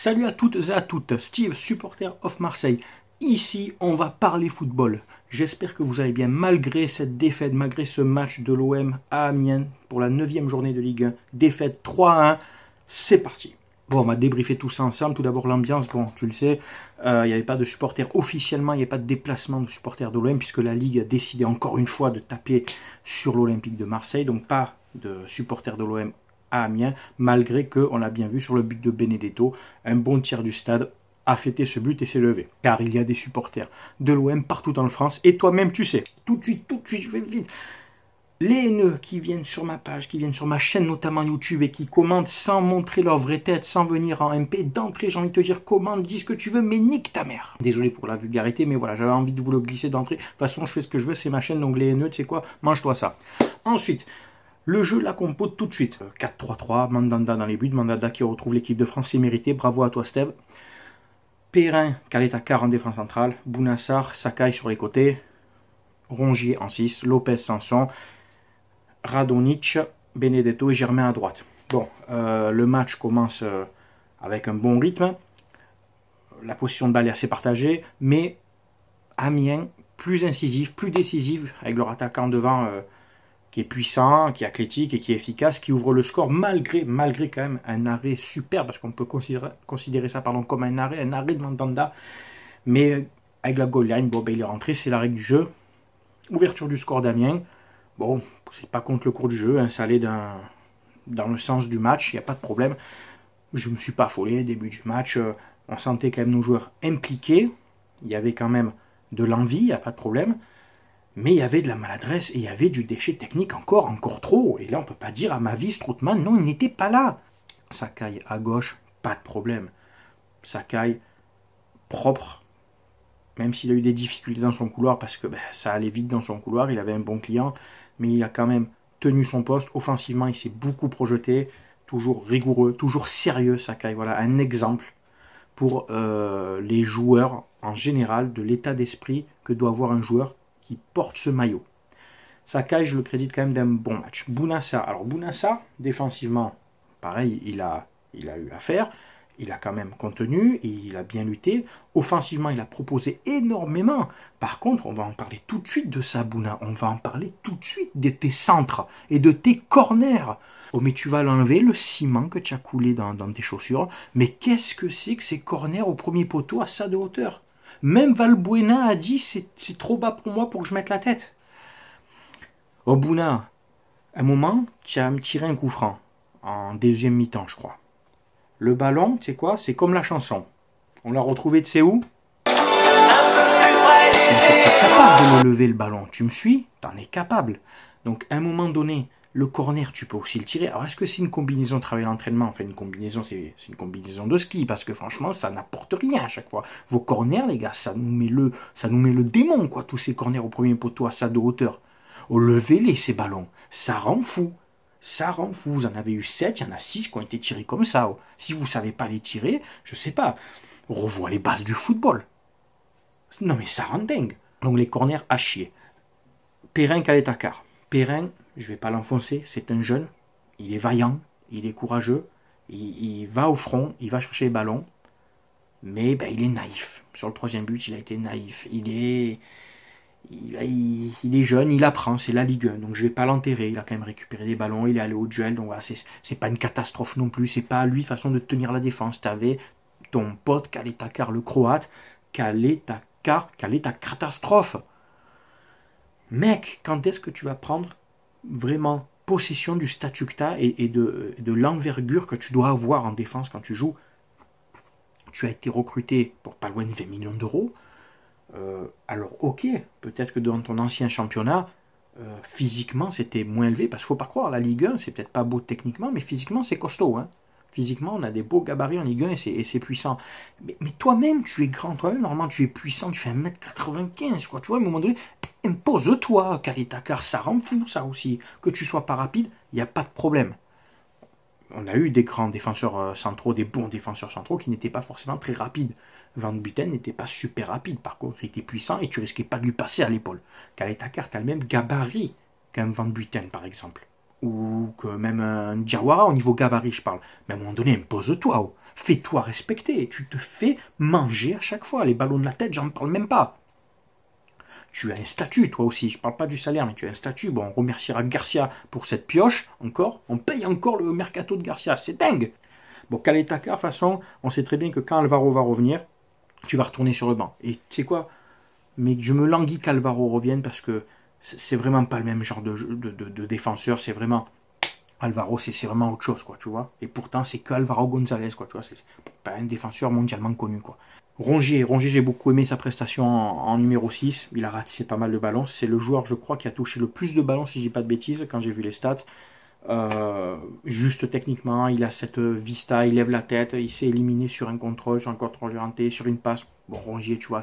Salut à toutes et à toutes, Steve, supporter of Marseille. Ici, on va parler football. J'espère que vous allez bien malgré cette défaite, malgré ce match de l'OM à Amiens pour la 9e journée de Ligue 1. Défaite 3-1, c'est parti. Bon, on va débriefer tout ça ensemble. Tout d'abord, l'ambiance, bon, tu le sais, il n'y avait pas de supporters officiellement, il n'y avait pas de déplacement de supporters de l'OM puisque la Ligue a décidé encore une fois de taper sur l'Olympique de Marseille. Donc pas de supporters de l'OM à Amiens, malgré que, on l'a bien vu sur le but de Benedetto, un bon tiers du stade a fêté ce but et s'est levé. Car il y a des supporters de l'OM partout en France, et toi-même tu sais, tout de suite, je vais vite. Les haineux qui viennent sur ma page, qui viennent sur ma chaîne notamment YouTube et qui commentent sans montrer leur vraie tête, sans venir en MP, d'entrée j'ai envie de te dire commente, dis ce que tu veux, mais nique ta mère. Désolé pour la vulgarité, mais voilà, j'avais envie de vous le glisser d'entrée. De toute façon, je fais ce que je veux, c'est ma chaîne, donc les haineux, tu sais quoi, mange-toi ça. Ensuite, le jeu la compose tout de suite. 4-3-3, Mandanda dans les buts, Mandanda qui retrouve l'équipe de France, c'est mérité, bravo à toi Steve. Perrin, Caleta-Car en défense centrale, Bounassar, Sakai sur les côtés, Rongier en 6, Lopez Sanson, Radonjic, Benedetto et Germain à droite. Bon, le match commence avec un bon rythme, la position de balle est assez partagée, mais Amiens plus incisif, plus décisif, avec leur attaquant devant qui est puissant, qui est athlétique et qui est efficace, qui ouvre le score malgré quand même un arrêt super, parce qu'on peut considérer ça comme un arrêt de Mandanda, mais avec la goal line, bon, ben, il est rentré, c'est la règle du jeu. Ouverture du score d'Amiens, bon, c'est pas contre le cours du jeu, hein, ça allait dans le sens du match, il n'y a pas de problème. Je ne me suis pas affolé, début du match, on sentait quand même nos joueurs impliqués, il y avait quand même de l'envie, il n'y a pas de problème. Mais il y avait de la maladresse et il y avait du déchet technique encore trop. Et là, on ne peut pas dire à ma vie, Strootman, non, il n'était pas là. Sakai à gauche, pas de problème. Sakai, propre, même s'il a eu des difficultés dans son couloir, parce que ça allait vite dans son couloir, il avait un bon client, mais il a quand même tenu son poste. Offensivement, il s'est beaucoup projeté, toujours rigoureux, toujours sérieux, Sakai. Voilà, un exemple pour les joueurs en général, de l'état d'esprit que doit avoir un joueur qui porte ce maillot. Sakai, je le crédite quand même d'un bon match. Bounassar, alors Bounassar, défensivement, pareil, il a eu à faire, il a quand même contenu, il a bien lutté. Offensivement, il a proposé énormément. Par contre, on va en parler tout de suite de ça, Bouna. On va en parler tout de suite de tes centres et de tes corners. Oh, mais tu vas l'enlever, le ciment que tu as coulé dans tes chaussures. Mais qu'est-ce que c'est que ces corners au premier poteau à ça de hauteur? Même Valbuena a dit c'est trop bas pour moi pour que je mette la tête. Oh Bouna, à un moment, tu as tiré un coup franc, en deuxième mi-temps je crois. Le ballon, tu sais quoi, c'est comme la chanson. On l'a retrouvé de c'est où? Tu es capable de le lever le ballon, tu me suis? T'en es capable. Donc à un moment donné, le corner, tu peux aussi le tirer. Alors, est-ce que c'est une combinaison de travail d'entraînement? Enfin, une combinaison, c'est une combinaison de ski, parce que franchement, ça n'apporte rien à chaque fois. Vos corners, les gars, ça nous met le démon, quoi, tous ces corners au premier poteau à ça de hauteur. Oh, levez-les, ces ballons. Ça rend fou. Ça rend fou. Vous en avez eu 7, il y en a 6 qui ont été tirés comme ça. Oh. Si vous ne savez pas les tirer, je sais pas. On revoit les bases du football. Non, mais ça rend dingue. Donc, les corners à chier. Perrin, Caleta-Car. Perrin, je ne vais pas l'enfoncer, c'est un jeune, il est vaillant, il est courageux, il va au front, il va chercher les ballons, mais il est naïf. Sur le troisième but, il a été naïf. Il est jeune, il apprend, c'est la Ligue 1, donc je ne vais pas l'enterrer. Il a quand même récupéré des ballons, il est allé au duel, donc voilà, c'est pas une catastrophe non plus, c'est pas à lui façon de tenir la défense. Tu avais ton pote Caleta-Car, le croate, Caleta-Car, catastrophe. Mec, quand est-ce que tu vas prendre vraiment possession du statut que tu as et de l'envergure que tu dois avoir en défense quand tu joues? Tu as été recruté pour pas loin de 20 millions d'euros. Alors ok, peut-être que dans ton ancien championnat, physiquement c'était moins élevé, parce qu'il ne faut pas croire, la Ligue 1, c'est peut-être pas beau techniquement, mais physiquement c'est costaud. Hein. Physiquement, on a des beaux gabarits en Ligue 1 et c'est puissant. Mais toi-même, tu es grand. Toi-même, normalement, tu es puissant. Tu fais 1m95, quoi. Tu vois, à un moment donné, impose-toi, Caleta-Car. Ça rend fou, ça aussi. Que tu sois pas rapide, il n'y a pas de problème. On a eu des grands défenseurs centraux, des bons défenseurs centraux qui n'étaient pas forcément très rapides. Van Buten n'était pas super rapide. Par contre, il était puissant et tu risquais pas de lui passer à l'épaule. Caleta-Car a le même gabarit qu'un Van Buten, par exemple. Ou que même un Diawara, au niveau gabarit, je parle. Mais à un moment donné, impose-toi. Oh. Fais-toi respecter. Tu te fais manger à chaque fois. Les ballons de la tête, j'en parle même pas. Tu as un statut, toi aussi. Je ne parle pas du salaire, mais tu as un statut. Bon, on remerciera Garcia pour cette pioche, encore. On paye encore le mercato de Garcia. C'est dingue. Bon, Caleta-Car, de toute façon, on sait très bien que quand Alvaro va revenir, tu vas retourner sur le banc. Et tu sais quoi? Mais je me languis qu'Alvaro revienne parce que c'est vraiment pas le même genre de défenseur. C'est vraiment... Alvaro, c'est vraiment autre chose, quoi, tu vois. Et pourtant, c'est que Alvaro González, quoi, tu vois. C'est pas un défenseur mondialement connu, quoi. Rongier, j'ai beaucoup aimé sa prestation en numéro 6. Il a ratissé pas mal de ballons. C'est le joueur, je crois, qui a touché le plus de ballons, si je dis pas de bêtises, quand j'ai vu les stats. Juste techniquement, il a cette vista, il lève la tête, il s'est éliminé sur un contrôle orienté, sur une passe. Bon, Rongier, tu vois,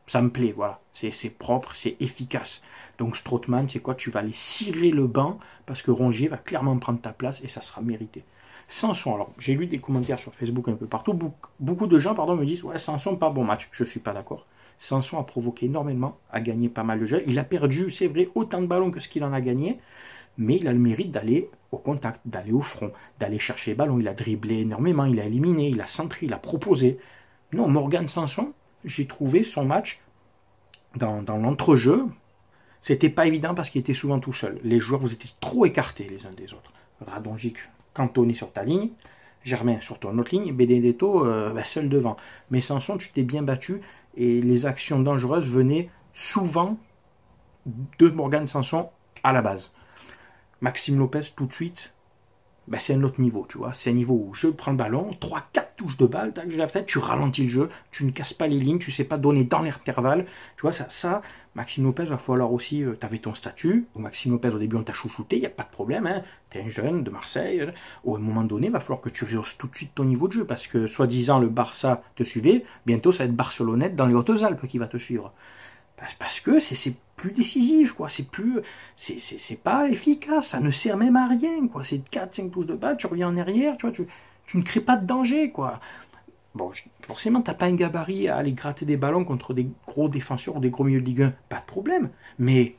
ça me plaît, voilà. C'est propre, c'est efficace. Donc Strootman, c'est quoi? Tu vas aller cirer le banc parce que Rongier va clairement prendre ta place et ça sera mérité. Sanson, alors j'ai lu des commentaires sur Facebook un peu partout. Beaucoup de gens me disent ouais, Sanson, pas bon match. Je ne suis pas d'accord. Sanson a provoqué énormément, a gagné pas mal de jeux. Il a perdu, c'est vrai, autant de ballons que ce qu'il en a gagné. Mais il a le mérite d'aller au contact, d'aller au front, d'aller chercher les ballons. Il a dribblé énormément, il a éliminé, il a centré, il a proposé. Non, Morgan Sanson, j'ai trouvé son match dans l'entrejeu. C'était pas évident parce qu'il était souvent tout seul. Les joueurs, vous étiez trop écartés les uns des autres. Radonjic, Cantoni sur ta ligne, Germain sur ton autre ligne, Benedetto seul devant. Mais Sanson, tu t'es bien battu et les actions dangereuses venaient souvent de Morgan Sanson à la base. Maxime Lopez, tout de suite, c'est un autre niveau, tu vois. C'est un niveau où je prends le ballon, 3-4 touches de balle, je la fais, tu ralentis le jeu, tu ne casses pas les lignes, tu ne sais pas donner dans l'intervalle. Tu vois, ça Maxime Lopez, va falloir aussi, tu avais ton statut. Maxime Lopez, au début, on t'a chouchouté, il n'y a pas de problème. Hein. Tu es un jeune de Marseille. Au moment donné, il va falloir que tu rehausses tout de suite ton niveau de jeu parce que, soi-disant, le Barça te suivait. Bientôt, ça va être Barcelonnette dans les Hautes-Alpes qui va te suivre. Parce que c'est plus décisif, quoi. C'est pas efficace, ça ne sert même à rien, quoi. C'est 4-5 touches de balle, tu reviens en arrière, tu vois, tu ne crées pas de danger, quoi. Bon, forcément, t'as pas un gabarit à aller gratter des ballons contre des gros défenseurs ou des gros milieux de Ligue 1, pas de problème. Mais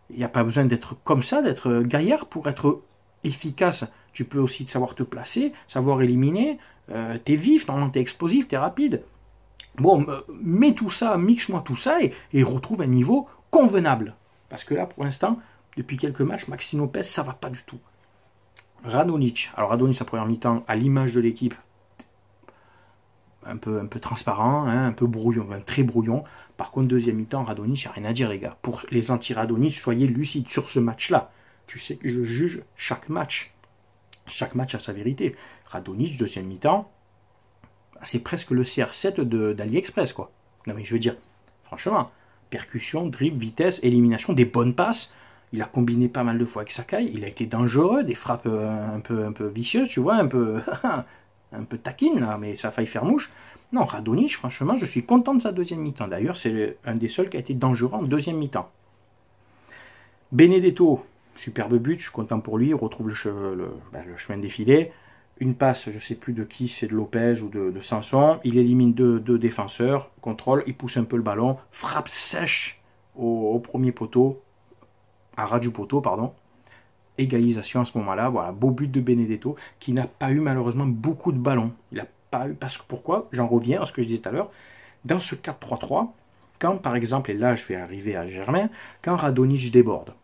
il n'y a pas besoin d'être comme ça, d'être gaillard pour être efficace. Tu peux aussi savoir te placer, savoir éliminer. T'es vif, normalement t'es explosif, t'es rapide. Bon, mets tout ça, mixe-moi tout ça et retrouve un niveau convenable. Parce que là, pour l'instant, depuis quelques matchs, Maxime Lopez, ça va pas du tout. Radonjic. Alors Radonjic, sa première mi-temps, à l'image de l'équipe, un peu transparent, hein, un peu brouillon, très brouillon. Par contre, deuxième mi-temps, Radonjic, il n'y a rien à dire, les gars. Pour les anti-Radonjic, soyez lucides sur ce match-là. Tu sais que je juge chaque match. Chaque match a sa vérité. Radonjic, deuxième mi-temps, c'est presque le CR7 d'AliExpress, quoi. Non, mais je veux dire, franchement, percussion, dribble, vitesse, élimination, des bonnes passes. Il a combiné pas mal de fois avec Sakai. Il a été dangereux, des frappes un peu vicieuses, tu vois, un peu taquine, là, mais ça a failli faire mouche. Non, Radonjic, franchement, je suis content de sa deuxième mi-temps. D'ailleurs, c'est un des seuls qui a été dangereux en deuxième mi-temps. Benedetto, superbe but, je suis content pour lui. Il retrouve le chemin défilé. Une passe, je ne sais plus de qui, c'est de Lopez ou de Sanson. Il élimine deux défenseurs, contrôle, il pousse un peu le ballon, frappe sèche au premier poteau, à ras du poteau, pardon. Égalisation à ce moment-là. Voilà, beau but de Benedetto, qui n'a pas eu malheureusement beaucoup de ballons. Il n'a pas eu, parce que pourquoi? J'en reviens à ce que je disais tout à l'heure. Dans ce 4-3-3, quand par exemple, et là je vais arriver à Germain, quand Radonjic déborde,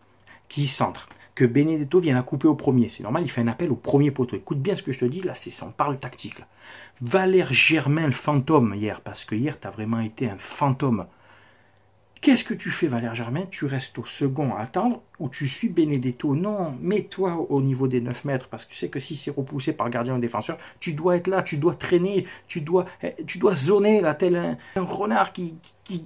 qui centre, que Benedetto vient la couper au premier. C'est normal, il fait un appel au premier poteau. Écoute bien ce que je te dis, là, on parle tactique. Là. Valère Germain, le fantôme, hier, parce que hier, tu as vraiment été un fantôme. Qu'est-ce que tu fais, Valère Germain? Tu restes au second à attendre ou tu suis Benedetto? Non, mets-toi au niveau des 9 mètres, parce que tu sais que si c'est repoussé par gardien ou défenseur, tu dois être là, tu dois traîner, tu dois zoner, là, tel un renard qui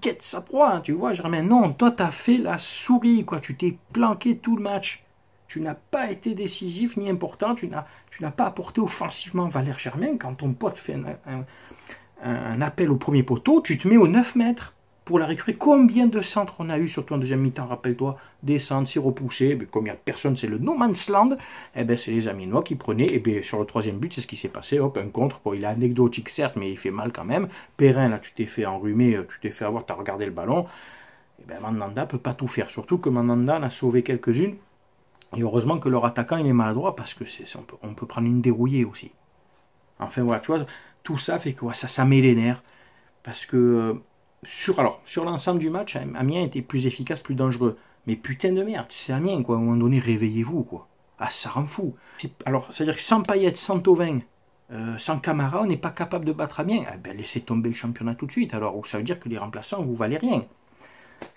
guette sa proie, tu vois, Germain. Non, toi, tu as fait la souris, quoi. Tu t'es planqué tout le match. Tu n'as pas été décisif ni important, tu n'as pas apporté offensivement Valère Germain. Quand ton pote fait un appel au premier poteau, tu te mets aux 9 mètres pour la récupérer. Combien de centres on a eu, surtout en deuxième mi-temps, rappelle-toi, des centres, c'est repoussé, mais comme il n'y a personne, c'est le no man's land, c'est les Aminois qui prenaient, sur le troisième but, c'est ce qui s'est passé, hop, un contre, bon, il est anecdotique certes, mais il fait mal quand même. Perrin, là, tu t'es fait enrhumer, tu t'es fait avoir, tu as regardé le ballon, Mandanda ne peut pas tout faire, surtout que Mandanda en a sauvé quelques-unes. Et heureusement que leur attaquant il est maladroit parce que on peut prendre une dérouillée aussi. Enfin voilà, tu vois, tout ça fait que ouais, ça met les nerfs. Parce que sur l'ensemble du match, Amiens était plus efficace, plus dangereux. Mais putain de merde, c'est Amiens, quoi. À un moment donné, réveillez-vous, quoi. Ah, ça rend fou. Alors, c'est-à-dire que sans Payet, sans Thauvin, sans Camara, on n'est pas capable de battre Amiens. Eh ben, laissez tomber le championnat tout de suite. Alors, ça veut dire que les remplaçants, vous valez rien.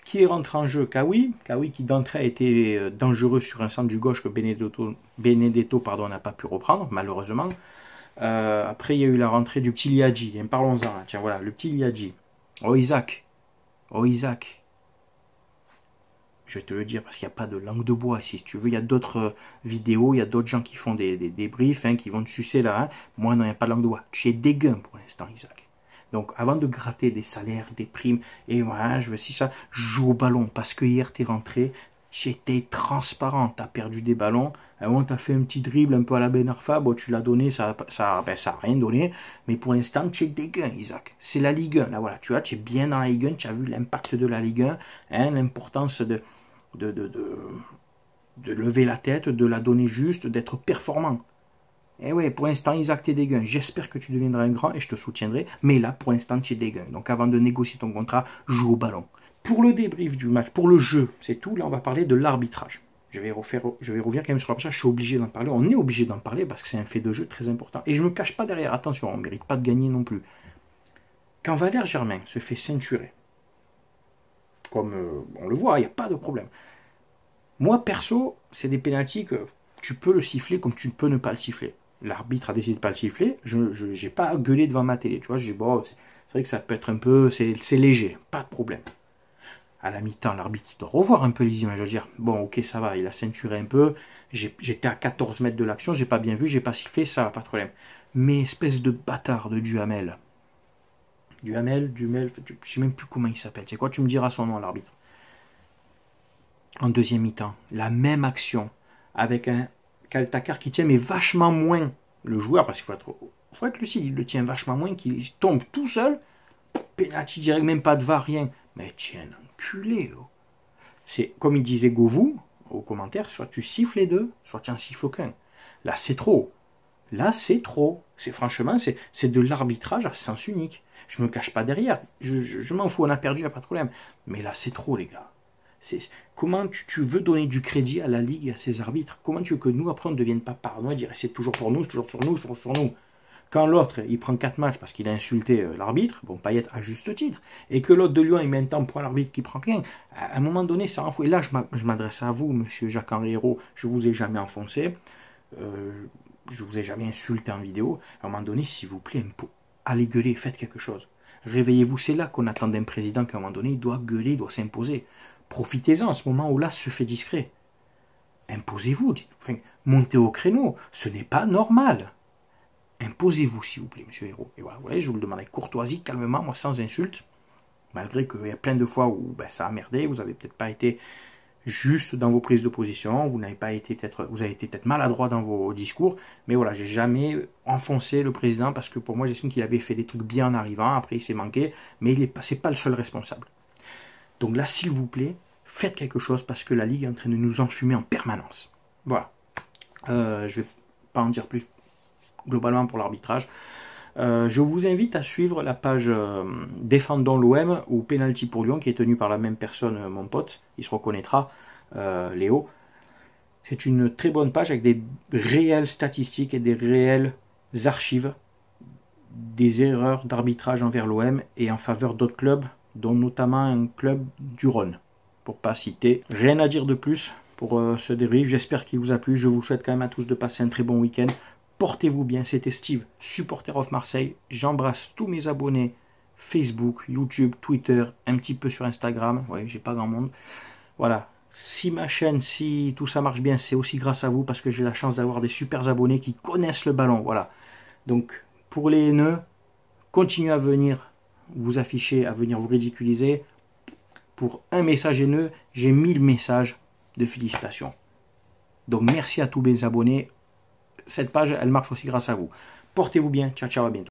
Qui est rentré en jeu? Kawi. Kawi qui d'entrée a été dangereux sur un centre du gauche que Benedetto n'a pas pu reprendre, malheureusement. Après, il y a eu la rentrée du petit Liadji. Parlons-en. Tiens, voilà, le petit Liadji. Oh, Isaac. Oh, Isaac. Je vais te le dire parce qu'il n'y a pas de langue de bois ici. Si tu veux, il y a d'autres vidéos, il y a d'autres gens qui font des débriefs, qui vont te sucer là. Hein. Moi, non, il n'y a pas de langue de bois. Tu es dégueu pour l'instant, Isaac. Donc, avant de gratter des salaires, des primes, et voilà, je veux si ça, joue au ballon. Parce que hier, tu es rentré, tu étais transparent. Tu as perdu des ballons. À un moment, tu as fait un petit dribble un peu à la Ben Arfa. Bon, tu l'as donné, ça n'a rien donné. Mais pour l'instant, tu es dégueu, Isaac. C'est la Ligue 1. Là, voilà, tu vois, tu es bien dans la Ligue 1. Tu as vu l'impact de la Ligue 1, l'importance de lever la tête, de la donner juste, d'être performant. Et ouais, pour l'instant, Isaac, t'es dégueu. J'espère que tu deviendras un grand et je te soutiendrai. Mais là, pour l'instant, tu es dégueu. Donc, avant de négocier ton contrat, joue au ballon. Pour le débrief du match, pour le jeu, c'est tout. Là, on va parler de l'arbitrage. Je vais revenir quand même sur l'arbitrage. Je suis obligé d'en parler. On est obligé d'en parler parce que c'est un fait de jeu très important. Et je ne me cache pas derrière. Attention, on ne mérite pas de gagner non plus. Quand Valère Germain se fait ceinturer, comme on le voit, il n'y a pas de problème. Moi, perso, c'est des pénaltys que tu peux le siffler comme tu peux ne pas le siffler. L'arbitre a décidé de ne pas le siffler, je n'ai pas gueulé devant ma télé. Tu vois, j'ai bon, c'est vrai que ça peut être un peu, c'est léger, pas de problème. À la mi-temps, l'arbitre doit revoir un peu les images. Je veux dire, bon, ok, ça va, il a ceinturé un peu. J'étais à 14 mètres de l'action, j'ai pas bien vu, j'ai pas sifflé, ça va, pas de problème. Mais espèce de bâtard de Duhamel. Dumel, je sais même plus comment il s'appelle. Tu sais quoi, tu me diras son nom à l'arbitre. En deuxième mi-temps, la même action avec un Kaltakar qui tient mais vachement moins le joueur, parce qu'il faut être lucide, il le tient vachement moins, qu'il tombe tout seul, pénalty direct, même pas de VAR, rien. Mais tiens, enculé. Oh. C'est comme il disait Govou au commentaire, soit tu siffles les deux, soit tu n'en siffles aucun. Là, c'est trop. Là, c'est trop. Franchement, c'est de l'arbitrage à sens unique. Je me cache pas derrière. Je m'en fous, on a perdu, il n'y a pas de problème. Mais là, c'est trop, les gars. Comment tu veux donner du crédit à la Ligue et à ses arbitres? Comment tu veux que nous, après, on ne devienne pas parano et dire c'est toujours pour nous, c'est toujours sur nous, c'est toujours sur nous? Quand l'autre, il prend 4 matchs parce qu'il a insulté l'arbitre, bon, Payet à juste titre, et que l'autre de Lyon, il met un temps pour l'arbitre qui prend rien, à un moment donné, ça en fout. Et là, je m'adresse à vous, monsieur Jacques-Henri Hérault, je ne vous ai jamais enfoncé, je ne vous ai jamais insulté en vidéo. À un moment donné, s'il vous plaît, allez gueuler, faites quelque chose. Réveillez-vous, c'est là qu'on attend d'un président qu'à un moment donné, il doit gueuler, il doit s'imposer. Profitez-en à ce moment où là se fait discret. Imposez-vous, enfin, montez au créneau, ce n'est pas normal. Imposez-vous, s'il vous plaît, monsieur Hérault. Et voilà, vous voyez, je vous le demande avec courtoisie, calmement, moi sans insulte, malgré qu'il y a plein de fois où ça a merdé, vous n'avez peut-être pas été juste dans vos prises de position, vous avez été peut-être maladroit dans vos discours, mais voilà, j'ai jamais enfoncé le président parce que pour moi, j'estime qu'il avait fait des trucs bien en arrivant, après il s'est manqué, mais c'est pas le seul responsable. Donc là, s'il vous plaît, faites quelque chose parce que la Ligue est en train de nous enfumer en permanence. Voilà. Je ne vais pas en dire plus globalement pour l'arbitrage. Je vous invite à suivre la page Défendons l'OM ou Penalty pour Lyon qui est tenue par la même personne, mon pote. Il se reconnaîtra, Léo. C'est une très bonne page avec des réelles statistiques et des réelles archives des erreurs d'arbitrage envers l'OM et en faveur d'autres clubs, dont notamment un club du Rhône, pour pas citer. Rien à dire de plus pour ce débrief, j'espère qu'il vous a plu, je vous souhaite quand même à tous de passer un très bon week-end, portez-vous bien, c'était Steve, supporter of Marseille, j'embrasse tous mes abonnés, Facebook, YouTube, Twitter, un petit peu sur Instagram, oui, j'ai pas grand monde, voilà, si ma chaîne, si tout ça marche bien, c'est aussi grâce à vous, parce que j'ai la chance d'avoir des super abonnés qui connaissent le ballon, voilà, donc pour les haineux, continuez à venir vous afficher, à venir vous ridiculiser. Pour un message haineux, j'ai 1000 messages de félicitations. Donc merci à tous mes abonnés. Cette page, elle marche aussi grâce à vous. Portez-vous bien. Ciao, ciao, à bientôt.